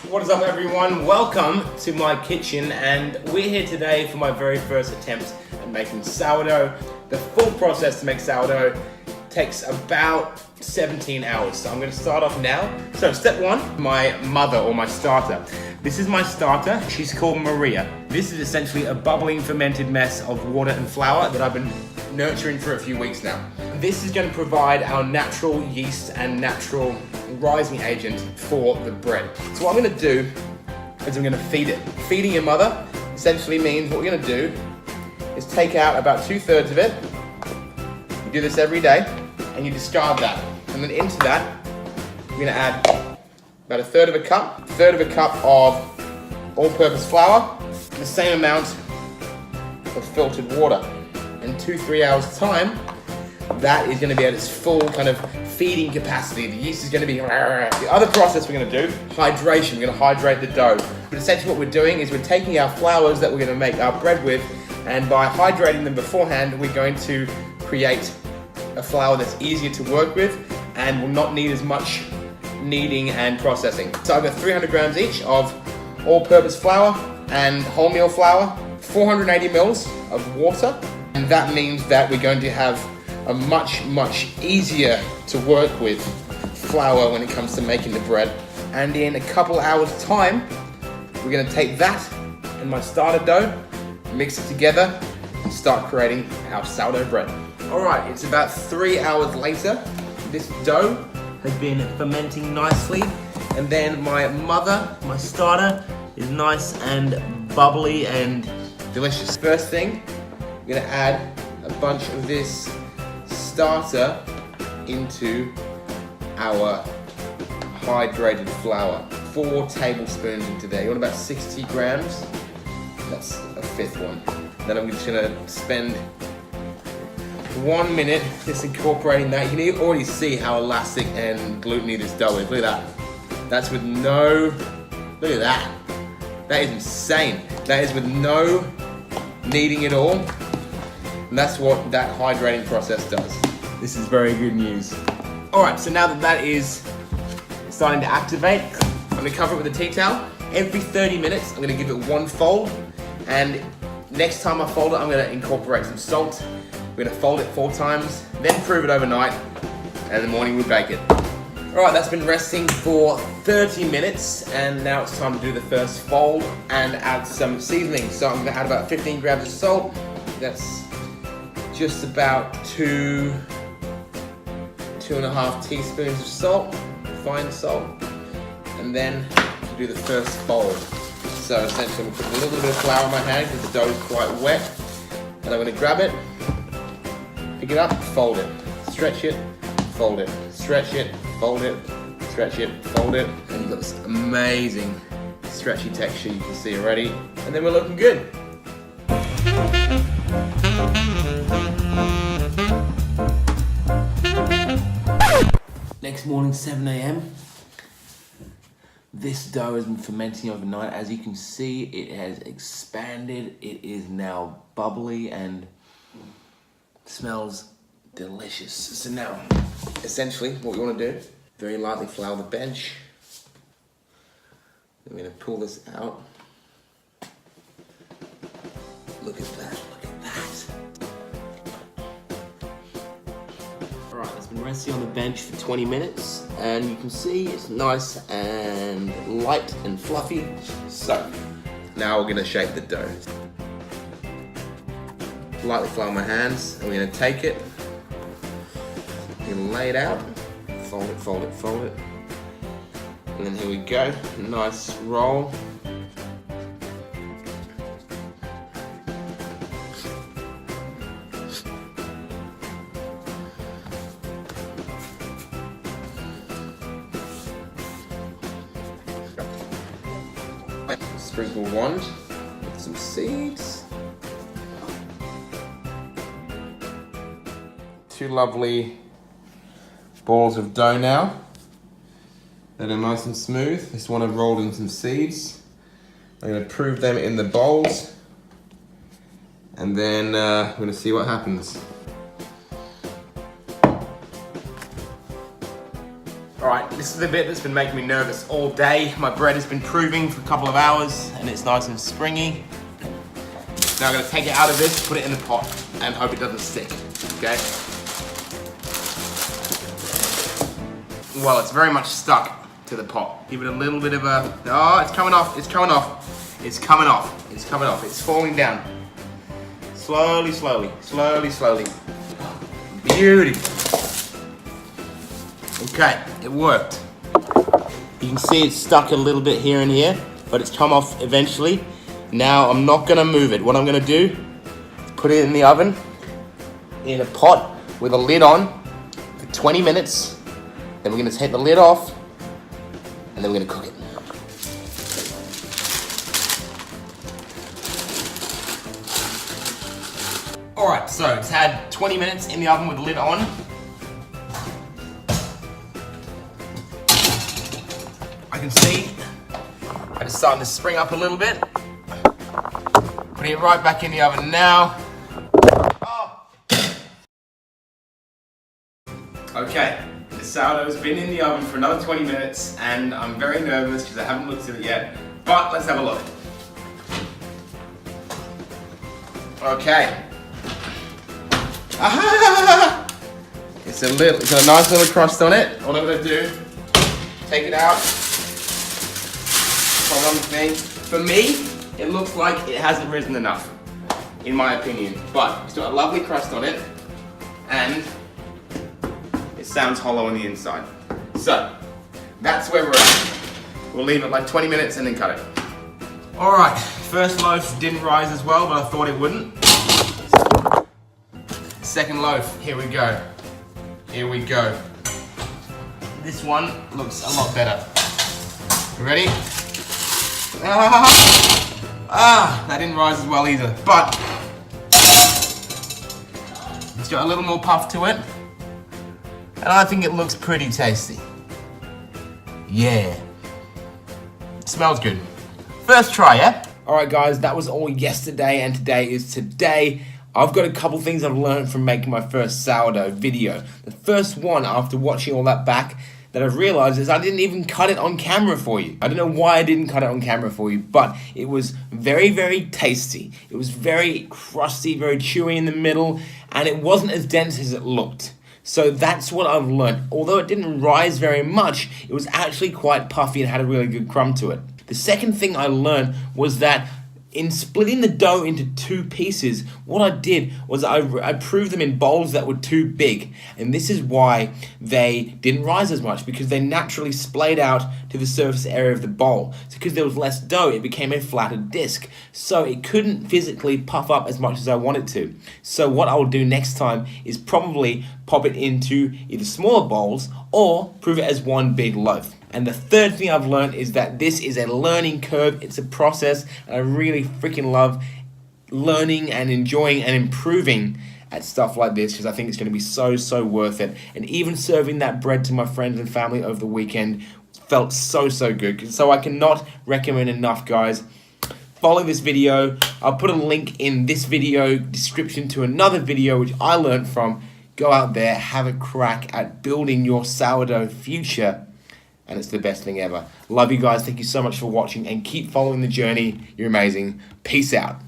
What is up, everyone? Welcome to my kitchen, and we're here today for my very first attempt at making sourdough. The full process to make sourdough takes about 17 hours, so I'm going to start off now. So step one, my mother or my starter. This is my starter. She's called Maria. This is essentially a bubbling fermented mess of water and flour that I've been nurturing for a few weeks now. This is going to provide our natural yeast and natural rising agent for the bread. So what I'm going to do is I'm going to feed it. Feeding your mother essentially means what we're going to do is take out about 2/3 of it. You do this every day and you discard that. And then into that, we're going to add about 1/3 of a cup of all-purpose flour, the same amount of filtered water. In 2-3 hours time, that is going to be at its full kind of feeding capacity. The yeast is going to be... The other process we're going to do, hydration. We're going to hydrate the dough. But essentially what we're doing is we're taking our flours that we're going to make our bread with, and by hydrating them beforehand, we're going to create a flour that's easier to work with and will not need as much kneading and processing. So I've got 300 grams each of all-purpose flour and wholemeal flour, 480 mils of water, and that means that we're going to have a much easier to work with flour when it comes to making the bread. And in a couple hours time, we're going to take that and my starter dough, mix it together and start creating our sourdough bread. Alright, it's about 3 hours later. This dough has been fermenting nicely, and then my starter is nice and bubbly and delicious. First thing, we're going to add a bunch of this starter into our hydrated flour. 4 tablespoons into there. You want about 60 grams. That's a 5th one. Then I'm just going to spend 1 minute just incorporating that. You can already see how elastic and gluteny this dough is. Look at that. That's with no... Look at that. That is insane. That is with no kneading at all. And that's what that hydrating process does. This is very good news. Alright, so now that that is starting to activate, I'm going to cover it with a tea towel. Every 30 minutes, I'm going to give it 1 fold. And next time I fold it, I'm going to incorporate some salt. We're going to fold it 4 times, then prove it overnight, and in the morning we bake it. Alright, that's been resting for 30 minutes, and now it's time to do the first fold and add some seasoning. So I'm going to add about 15 grams of salt. That's just about 2.5 teaspoons of salt, fine salt, and then do the first fold. So essentially I'm putting a little bit of flour in my hand because the dough is quite wet, and I'm going to grab it, pick it up, fold it, stretch it, fold it, stretch it, fold it, stretch it, fold it, and it looks amazing. Stretchy texture you can see already, and then we're looking good. Next morning, 7 a.m. This dough has been fermenting overnight. As you can see, it has expanded. It is now bubbly and smells delicious. So now, essentially, what we want to do, very lightly flour the bench. I'm going to pull this out. Look at that, look at that. Alright, it's been resting on the bench for 20 minutes, and you can see it's nice and light and fluffy. So, now we're going to shape the dough. Lightly flour my hands, and we're going to take it, we're going to lay it out, fold it, fold it, fold it, and then here we go, nice roll. Sprinkle one with some seeds. 2 lovely balls of dough now that are nice and smooth. This one I've rolled in some seeds. I'm going to prove them in the bowls, and then I'm going to see what happens. Alright, This is the bit that's been making me nervous all day. My bread has been proving for a couple of hours and it's nice and springy. Now I'm gonna take it out of this, put it in the pot and hope it doesn't stick, okay? Well, it's very much stuck to the pot. Give it a little bit of a, oh, it's coming off, it's coming off. It's coming off, it's coming off, it's falling down. Slowly, slowly, slowly, slowly. Beauty. Okay, it worked. You can see it's stuck a little bit here and here, but it's come off eventually. Now I'm not gonna move it. What I'm gonna do is put it in the oven in a pot with a lid on for 20 minutes. Then we're gonna take the lid off and then we're gonna cook it. All right, so it's had 20 minutes in the oven with the lid on. I can see it's starting to spring up a little bit. Putting it right back in the oven now. Oh. Okay, the sourdough's been in the oven for another 20 minutes and I'm very nervous because I haven't looked at it yet, but let's have a look. Okay. Ah! It's got a nice little crust on it. What I'm gonna do, take it out. One thing. For me, it looks like it hasn't risen enough, in my opinion. But it's got a lovely crust on it, and it sounds hollow on the inside. So, that's where we're at. We'll leave it like 20 minutes and then cut it. Alright, first loaf didn't rise as well, but I thought it wouldn't. Second loaf, here we go. Here we go. This one looks a lot better. Ready? That didn't rise as well either, but it's got a little more puff to it, and I think it looks pretty tasty. Yeah, it smells good. First try, yeah? All right, guys, that was all yesterday, and today is today. I've got a couple things I've learned from making my first sourdough video. The first one, after watching all that back, that I've realized is I didn't even cut it on camera for you. I don't know why I didn't cut it on camera for you, but it was very, very tasty. It was very crusty, very chewy in the middle, and it wasn't as dense as it looked. So that's what I've learned. Although it didn't rise very much, it was actually quite puffy and had a really good crumb to it. The second thing I learned was that in splitting the dough into two pieces, what I did was I proved them in bowls that were too big. And this is why they didn't rise as much, because they naturally splayed out to the surface area of the bowl. So because there was less dough, it became a flatter disc. So it couldn't physically puff up as much as I wanted to. So what I will do next time is probably pop it into either smaller bowls or prove it as one big loaf. And the third thing I've learned is that this is a learning curve. It's a process, and I really freaking love learning and enjoying and improving at stuff like this, because I think it's going to be so worth it. And even serving that bread to my friends and family over the weekend felt so good. So I cannot recommend enough, guys. Follow this video. I'll put a link in this video description to another video which I learned from. Go out there, have a crack at building your sourdough future. And it's the best thing ever. Love you guys. Thank you so much for watching, and keep following the journey. You're amazing. Peace out.